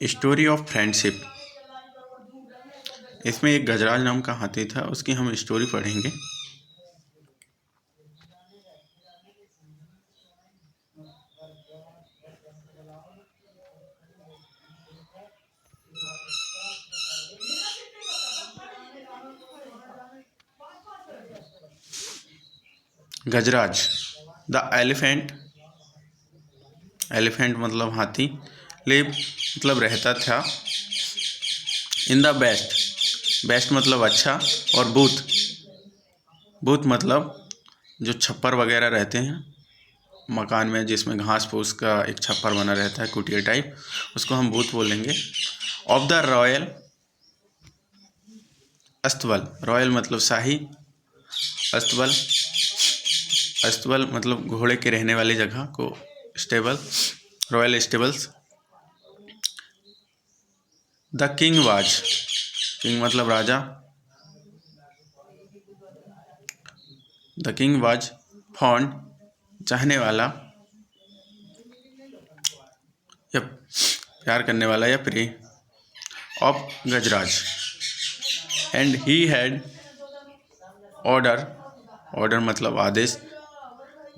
Story of friendship. इसमें एक गजराज नाम का हाथी था, उसकी हम स्टोरी पढ़ेंगे। गजराज। The elephant. एलिफेंट मतलब हाथी। लिव मतलब रहता था। In the best. बेस्ट मतलब अच्छा। और बूथ। बूथ मतलब जो छप्पर वगैरह रहते हैं मकान में, जिसमें घास फूस का एक छप्पर बना रहता है, कुटिया टाइप, उसको हम बूथ बोलेंगे। ऑफ द रॉयल अस्तबल। रॉयल मतलब शाही। अस्तबल। अस्तबल मतलब घोड़े के रहने वाली जगह को stable, royal stables. The king was. King मतलब राजा। द किंग वाज फॉन्ड चाहने वाला या प्यार करने वाला या प्रिय of Gajraj. And he had order. Order मतलब आदेश।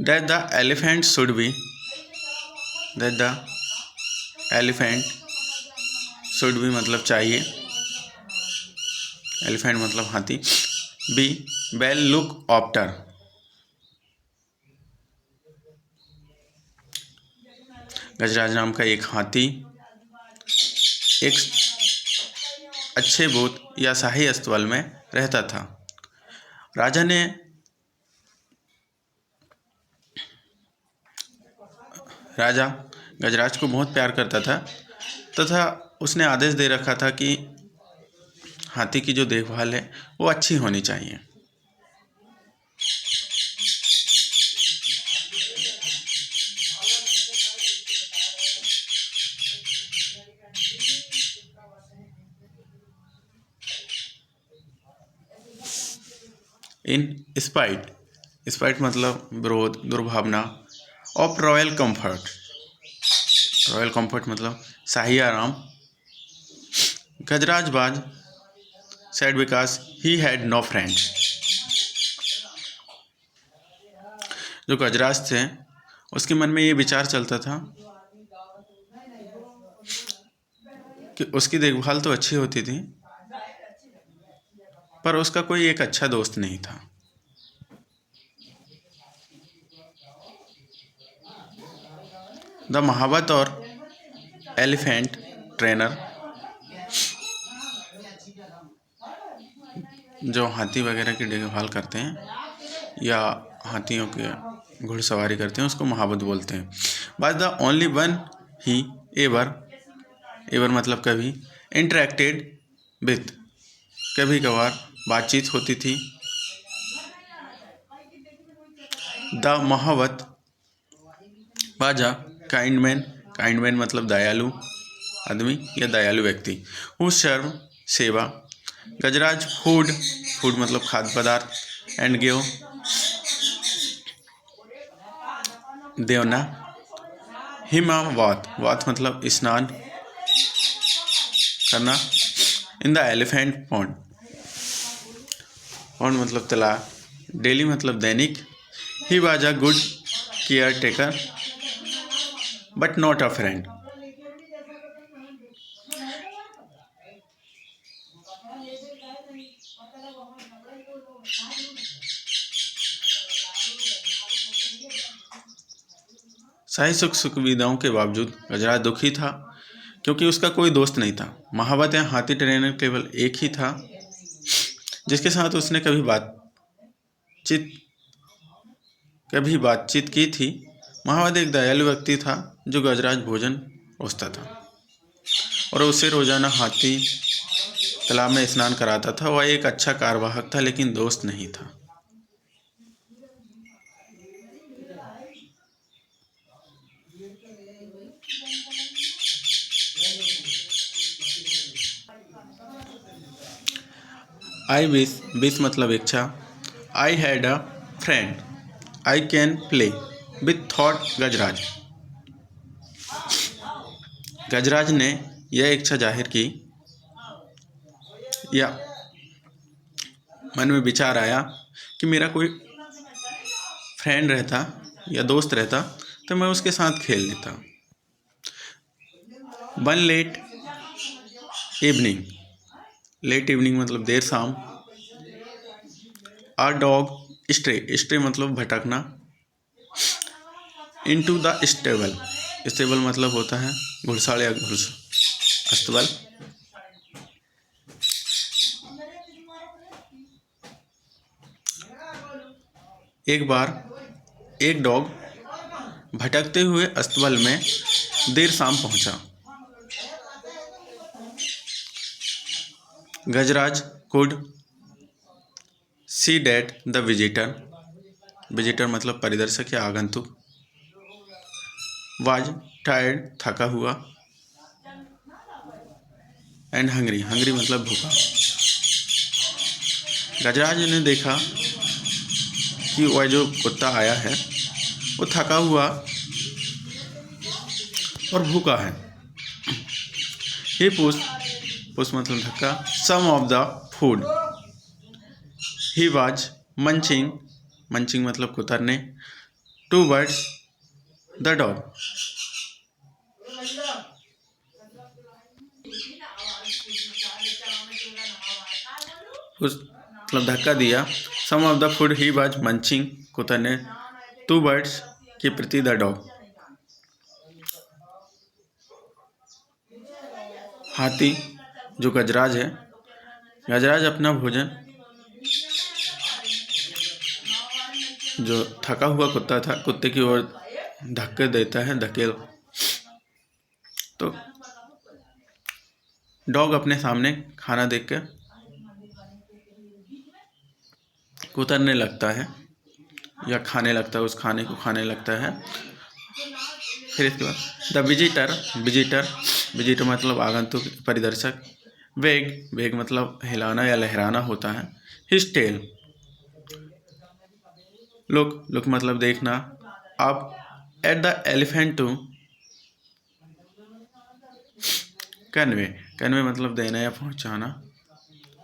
That the elephant should be. That the elephant should be मतलब चाहिए। एलिफेंट मतलब हाथी। Be well look after. Gajraj नाम का एक हाथी एक अच्छे बूथ या शाही अस्तबल में रहता था। राजा ने राजा गजराज को बहुत प्यार करता था तथा उसने आदेश दे रखा था कि हाथी की जो देखभाल है वो अच्छी होनी चाहिए। In spite. स्पाइट मतलब विरोध, दुर्भावना। Of royal comfort. Royal comfort मतलब शाही आराम। Gajraj was sad because he had no friend. जो गजराज थे उसके मन में ये विचार चलता था कि उसकी देखभाल तो अच्छी होती थी पर उसका कोई एक अच्छा दोस्त नहीं था। द महावत और एलिफेंट ट्रेनर। जो हाथी वगैरह की देखभाल करते हैं या हाथियों की घुड़सवारी करते हैं उसको महावत बोलते हैं। But the only one he ever. Ever मतलब कभी। Interacted with. कभी कभार बातचीत होती थी। द महावत बाजा काइंड मैन। काइंड मैन मतलब दयालु आदमी या दयालु व्यक्ति। हु सर्व सेवा। गजराज फूड। फूड मतलब खाद्य पदार्थ। एंड गिव देवना। हिमा वात। वात मतलब स्नान करना। In the elephant pond. Pond मतलब तालाब। डेली मतलब दैनिक। He was a good caretaker but not a friend. शाही सुख सुविधाओं के बावजूद गजराज दुखी था क्योंकि उसका कोई दोस्त नहीं था। महावत या हाथी ट्रेनर केवल एक ही था जिसके साथ उसने कभी बातचीत की थी। महावत एक दयालु व्यक्ति था जो गजराज भोजन परोसता था और उसे रोजाना हाथी तालाब में स्नान कराता था। वह एक अच्छा कार्यवाहक था लेकिन दोस्त नहीं था। I wish. विश मतलब इच्छा। I had a friend. I can play with thought Gajraj. Gajraj ने यह इच्छा जाहिर की या मन में विचार आया कि मेरा कोई फ्रेंड रहता या दोस्त रहता तो मैं उसके साथ खेल लेता। वन लेट इवनिंग मतलब देर शाम। आ डॉग स्ट्रे मतलब भटकना। इनटू द स्टेबल मतलब होता है घुड़साल या अस्तबल। एक बार एक डॉग भटकते हुए अस्तबल में देर शाम पहुंचा। Gajraj could see that the visitor मतलब परिदर्शक या आगंतुक। वाज टायर्ड थका हुआ। एंड हंग्री मतलब भूखा। गजराज ने देखा कि वह जो कुत्ता आया है वो थका हुआ और भूखा है। ही पुश मतलब धक्का some of the food. He was munching मतलब कुतरने टूवर्ड्स द डॉग। उस मतलब धक्का दिया। Some of the food he was munching कुतरने टूवर्ड्स के प्रति द डॉग। हाथी जो गजराज है, गजराज अपना भोजन जो थका हुआ कुत्ता था कुत्ते की ओर धक्के देता है धकेल। तो डॉग अपने सामने खाना देखकर कुतरने लगता है या खाने लगता है, उस खाने को खाने लगता है। फिर इसके बाद द विजिटर मतलब आगंतुक परिदर्शक। वेग मतलब हिलाना या लहराना होता है। हिज टेल लुक मतलब देखना। अब at the elephant to convey मतलब देना या पहुंचाना।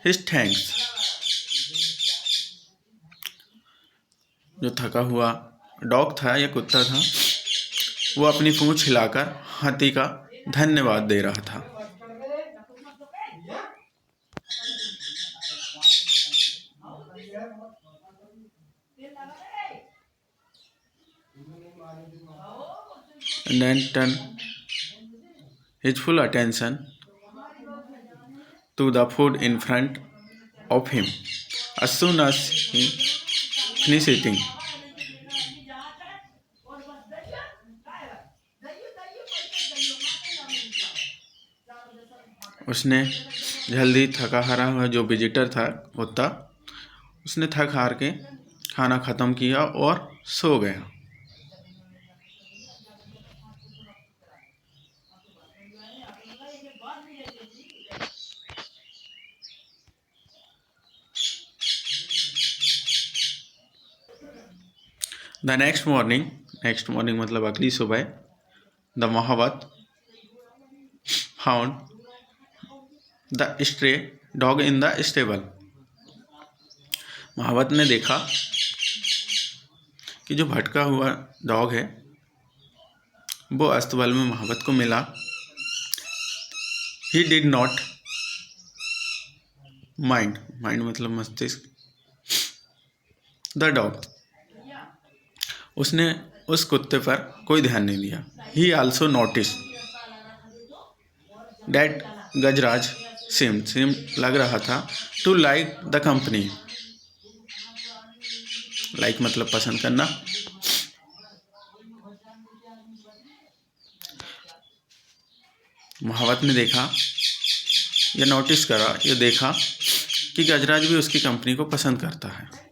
हिज थैंक्स जो थका हुआ डॉग था या कुत्ता था वो अपनी पूंछ हिलाकर हाथी का धन्यवाद दे रहा था। And then turn his full attention to the food in front of him. As soon as he finished eating, उसने जल्दी थका हारा हुआ जो विजिटर था कुत्ता उसने थक हार के खाना ख़त्म किया और सो गया। द नेक्स्ट मॉर्निंग मतलब अगली सुबह the mahavat found the stray dog in the stable. महावत ने देखा कि जो भटका हुआ डॉग है वो अस्तबल में महावत को मिला। ही डिड नॉट माइंड मतलब मस्तिष्क द डॉग उसने उस कुत्ते पर कोई ध्यान नहीं दिया। He also notice that Gajraj same लग रहा था to like the company. Like मतलब पसंद करना। महावत ने देखा या नोटिस करा या देखा कि गजराज भी उसकी कंपनी को पसंद करता है।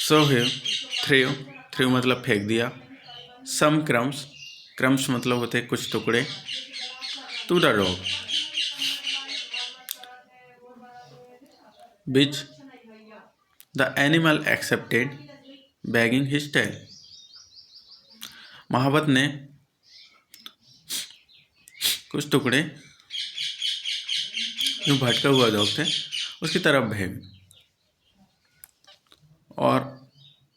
सो थ्रू मतलब फेंक दिया। सम क्रम्स मतलब होते कुछ टुकड़े to the dog, which the animal accepted, wagging his tail. महावत ने कुछ टुकड़े जो भटका हुआ डॉग थे उसकी तरफ भेज, और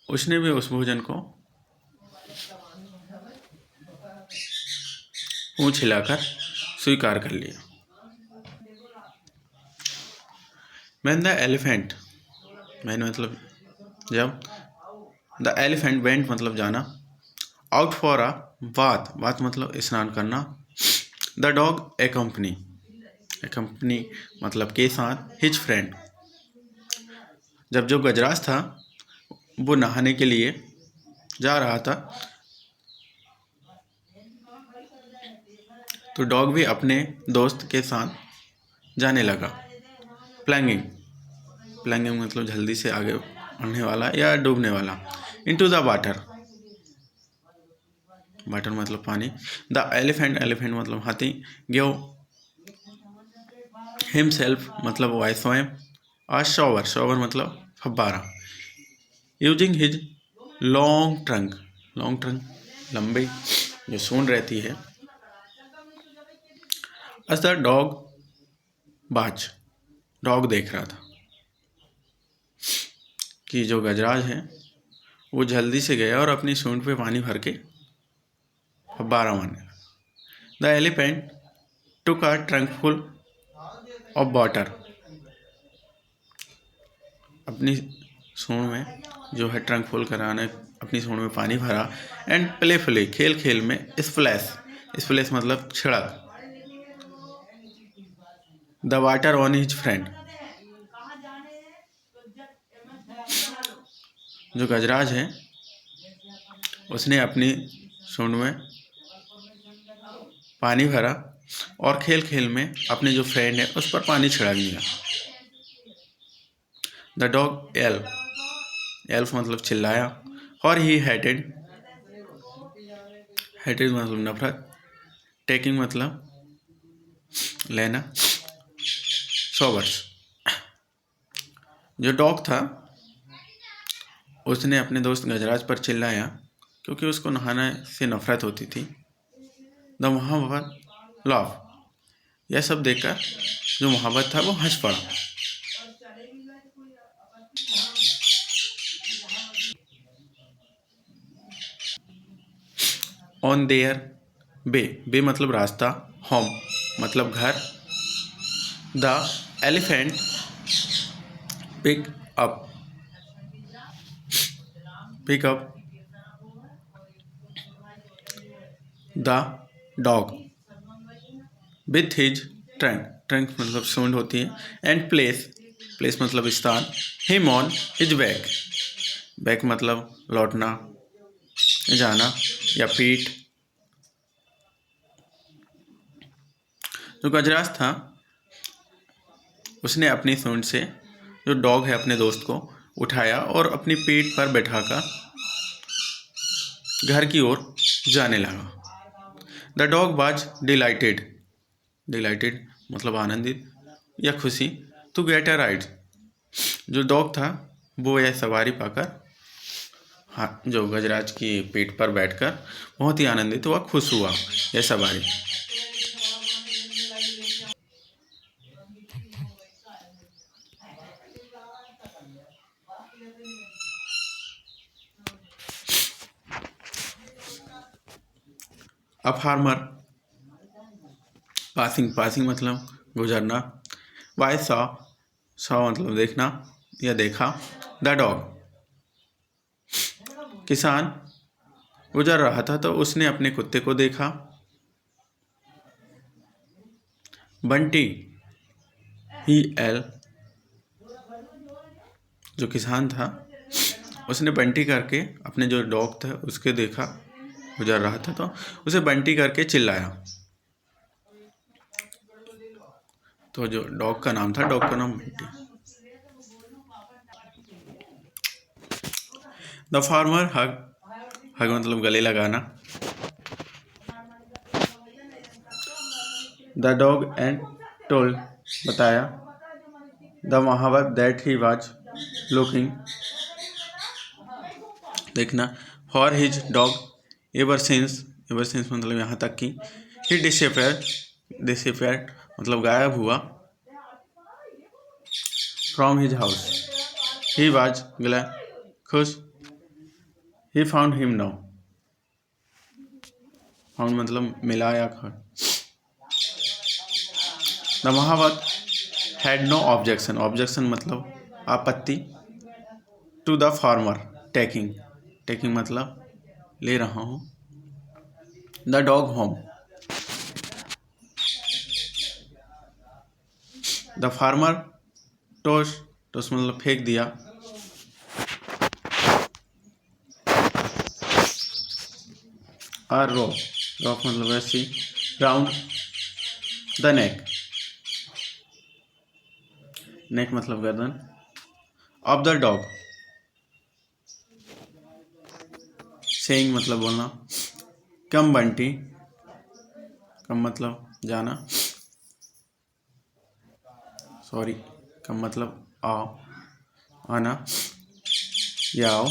उसने भी उस भोजन को पूंछ हिलाकर स्वीकार कर लिया। When the elephant, मैन मतलब जब, द एलिफेंट वेंट मतलब जाना, out for a bath, bath मतलब स्नान करना, द डॉग एकम्पनी, एकम्पनी मतलब के साथ, हिज फ्रेंड, जब जो गजराज था वो नहाने के लिए जा रहा था तो डॉग भी अपने दोस्त के साथ जाने लगा। प्लैंगिंग, प्लैंगिंग मतलब जल्दी से आगे बढ़ने वाला या डूबने वाला। इनटू द वाटर, वाटर मतलब पानी। द एलिफेंट, एलिफेंट मतलब हाथी, गिव हिमसेल्फ मतलब वह स्वयं, आ शॉवर, शॉवर मतलब फब्बारा, using his long trunk, long trunk लंबी जो सूंड रहती है। एज द डॉग बाज, डॉग देख रहा था कि जो गजराज है वो जल्दी से गया और अपनी सूंड पे पानी भर के फब्बारा मारने लगा। The elephant took a trunk full of water, अपनी सूंड में जो है ट्रंक फुल कराने अपनी सूंड में पानी भरा, एंड प्लेफुली खेल खेल में स्प्लैश, स्प्लैश मतलब छिड़क, the water on his friend, जो गजराज है उसने अपनी सूंड में पानी भरा और खेल खेल में अपने जो फ्रेंड है उस पर पानी छिड़क दिया। द डॉग एल्फ, एल्फ मतलब चिल्लाया, और ही हेटेड, हेटेड मतलब नफरत, टेकिंग मतलब लेना, शॉवर्स, जो डॉग था उसने अपने दोस्त गजराज पर चिल्लाया क्योंकि उसको नहाने से नफरत होती थी। द महावत लाफ, यह सब देखकर जो महावत था वो हंस पड़ा। ऑन देयर बे, बे मतलब रास्ता, होम मतलब घर, the elephant pick up, pick up the dog with his trunk, trunk मतलब सूंड होती है, एंड प्लेस, प्लेस मतलब स्थान, him on his back, back मतलब लौटना, जाना या पीठ। जो गजराज था उसने अपनी सूंड से जो डॉग है अपने दोस्त को उठाया और अपनी पीठ पर बैठाकर घर की ओर जाने लगा। The dog was dilated, dilated मतलब आनंदित या खुशी, टू गेट अ राइड, जो डॉग था वो यह सवारी पाकर, हाँ, जो गजराज की पीठ पर बैठकर बहुत ही आनंदित हुआ, खुश हुआ यह सवारी। अ फार्मर, पासिंग, पासिंग मतलब गुजरना, वाई सॉ, सॉ मतलब देखना या देखा, द डॉग, किसान गुजर रहा था तो उसने अपने कुत्ते को देखा। बंटी, ही एल, जो किसान था उसने बंटी करके अपने जो डॉग था उसके देखा, गुजर रहा था तो उसे बंटी करके चिल्लाया। तो जो डॉग का नाम था, डॉग का नाम Bunty. The farmer hug, hug मतलब गले लगाना, द डॉग एंड टोल्ड बताया the mahavat that he was looking देखना for his dog ever since मतलब यहाँ तक कि ही डिसअपेयर्ड मतलब गायब हुआ from his house he was glad खुश he found him now found मतलब मिला या खा द महावत हैड नो ऑब्जेक्शन मतलब आपत्ति टू द फार्मर टेकिंग मतलब ले रहा हूँ the dog home the farmer toss मतलब फेंक दिया और रॉक मतलब ऐसी राउंड द नेक मतलब गर्दन ऑफ द डॉग सेइंग मतलब बोलना कम बंटी कम मतलब जाना सॉरी कम मतलब आओ आना या आओ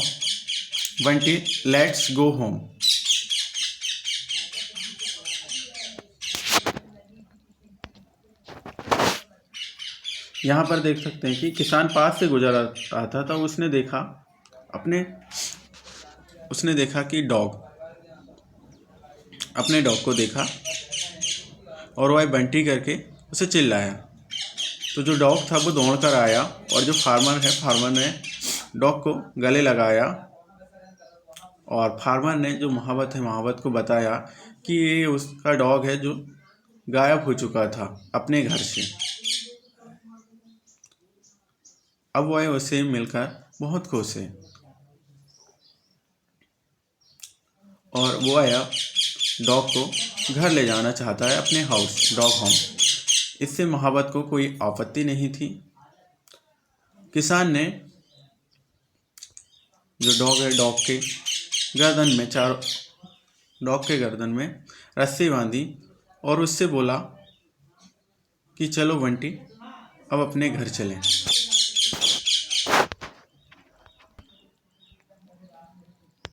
बंटी लेट्स गो होम यहाँ पर देख सकते हैं कि किसान पास से गुजर रहा था तो उसने देखा कि अपने डॉग को देखा और वह बंटी करके उसे चिल्लाया तो जो डॉग था वो दौड़ कर आया और जो फार्मर ने डॉग को गले लगाया और फार्मर ने जो महावत को बताया कि ये उसका डॉग है जो गायब हो चुका था अपने घर से। अब वह उसे मिलकर बहुत खुश है और वो आया डॉग को घर ले जाना चाहता है अपने हाउस डॉग होम। इससे महावत को कोई आपत्ति नहीं थी। किसान ने जो डॉग है डॉग के गर्दन में रस्सी बांधी और उससे बोला कि चलो बंटी अब अपने घर चलें।